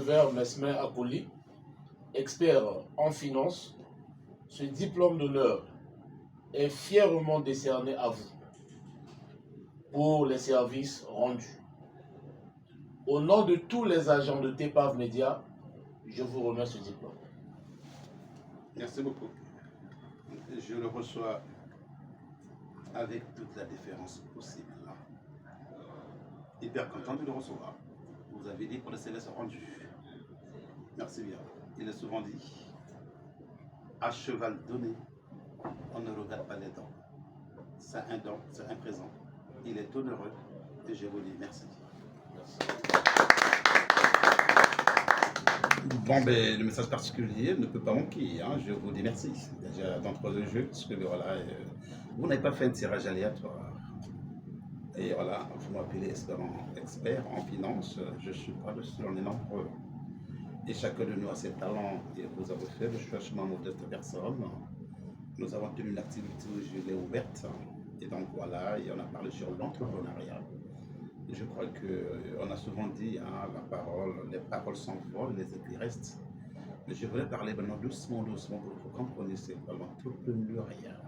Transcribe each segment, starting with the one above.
Nevers Mesmer Akoli, expert en finance. Ce diplôme d'honneur est fièrement décerné à vous pour les services rendus. Au nom de tous les agents de TEPAV Média, je vous remets ce diplôme. Merci beaucoup. Je le reçois avec toute la déférence possible. Hyper content de le recevoir. Vous avez dit pour le service rendu. Merci bien. Il est souvent dit, à cheval donné, on ne regarde pas les dents. C'est un don, c'est un présent. Il est onéreux et je vous dis merci. Bon, ben, le message particulier ne peut pas manquer. Hein. Je vous dis merci. Déjà d'entre le jeu, parce que voilà, vous n'avez pas fait un tirage aléatoire. Et voilà, vous m'appelez expert en finance. Je ne suis pas le seul, on est nombreux. Et chacun de nous a ses talents. Et vous avez fait le changement modeste de personne. Nous avons tenu une activité où je l'ai ouverte. Et donc voilà, et on a parlé sur l'entrepreneuriat. Je crois qu'on a souvent dit, hein, les paroles s'envolent, les écrits restent. Mais je voulais parler maintenant doucement pour que vous compreniez c'est quoi l'entrepreneuriat.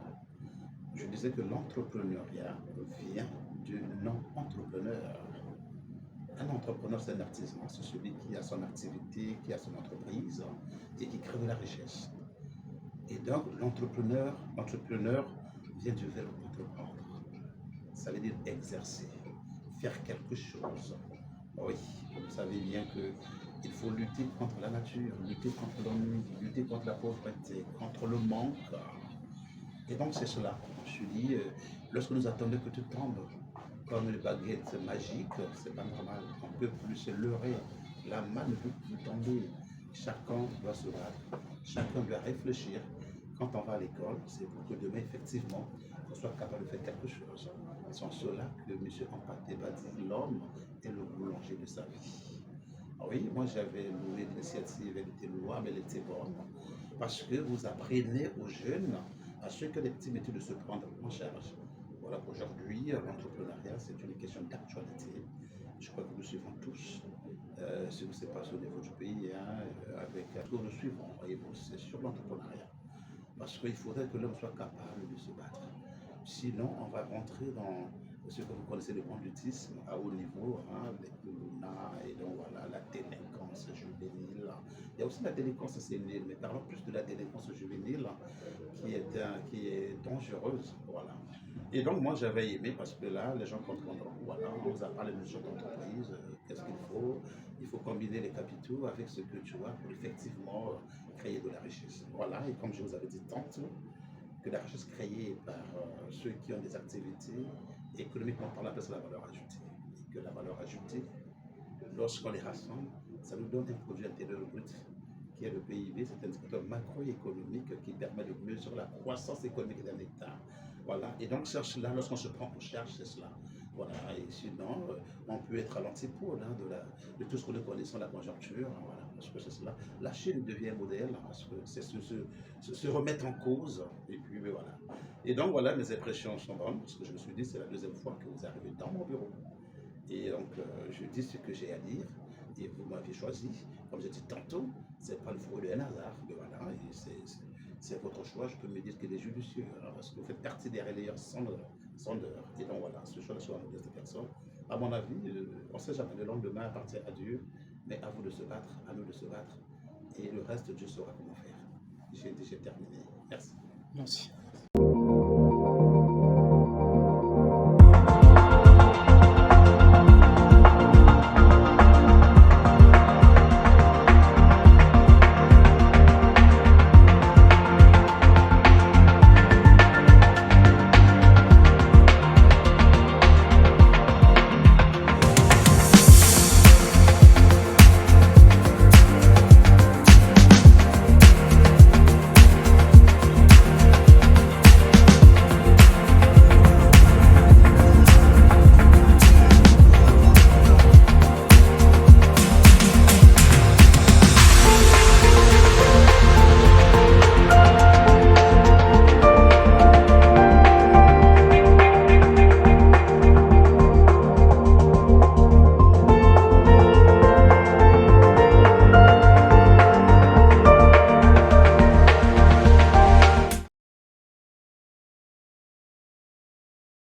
Je disais que l'entrepreneuriat vient du non-entrepreneur. Un entrepreneur, c'est un artisan, c'est celui qui a son activité, qui a son entreprise et qui crée de la richesse. Et donc, l'entrepreneur vient du verbe entreprendre. Ça veut dire exercer, faire quelque chose. Oui, vous savez bien qu'il faut lutter contre la nature, lutter contre l'ennui, lutter contre la pauvreté, contre le manque. Et donc c'est cela. Je dis, lorsque nous attendons que tout tombe, comme une baguette magique, c'est pas normal. On ne peut plus se leurrer. La main ne peut plus tomber. Chacun doit se battre. Chacun doit réfléchir. Quand on va à l'école, c'est pour que demain, effectivement, on soit capable de faire quelque chose. C'est en cela que M. Ampaté-Ba dit l'homme est le boulanger de sa vie. Oui, moi j'avais loué l'initiative, elle était loin, mais elle était bonne. Parce que vous apprenez aux jeunes à ce que les petits métiers de se prendre en charge. Voilà, aujourd'hui, l'entrepreneuriat, c'est une question d'actualité. Je crois que nous suivons tous ce qui se passe au niveau du pays, hein, avec ce que nous suivons, voyez-vous, c'est sur l'entrepreneuriat. Parce qu'il faudrait que l'homme soit capable de se battre. Sinon, on va rentrer dans ce que vous connaissez le banditisme à haut niveau, hein, les coulonas, et donc voilà, la délinquance juvénile. Il y a aussi la délinquance sénile, mais parlons plus de la délinquance juvénile qui est dangereuse. Voilà. Et donc, moi, j'avais aimé parce que là, les gens comprendront. Voilà, on vous a parlé de gestion d'entreprise, qu'est-ce qu'il faut? Il faut combiner les capitaux avec ce que tu as pour effectivement créer de la richesse. Voilà, et comme je vous avais dit tantôt, que la richesse créée par ceux qui ont des activités économiquement parlant, c'est la valeur ajoutée. Et que la valeur ajoutée, lorsqu'on les rassemble, ça nous donne un produit intérieur brut qui est le PIB, c'est un indicateur macroéconomique qui permet de mesurer la croissance économique d'un État. Voilà, et donc c'est cela, lorsqu'on se prend en charge, c'est cela. Voilà, et sinon, on peut être à l'antipode hein, de tout ce que nous connaissons, la conjoncture, hein, voilà, parce que c'est cela. La Chine devient modèle, hein, parce que c'est se remettre en cause, et puis voilà. Et donc voilà, mes impressions sont bonnes, parce que je me suis dit, c'est la deuxième fois que vous arrivez dans mon bureau. Et donc, je dis ce que j'ai à dire, et vous m'avez choisi. Comme j'ai dit tantôt, c'est pas le fruit de un hasard, mais voilà, c'est votre choix. Je peux me dire qu'il est judicieux, hein, parce que vous faites partie des relayeurs sondeurs. Et donc voilà, ce choix soit de cette personne. À mon avis, on ne sait jamais, le lendemain appartient à Dieu, mais à vous de se battre, à nous de se battre, et le reste, Dieu saura comment faire. J'ai terminé. Merci. Merci.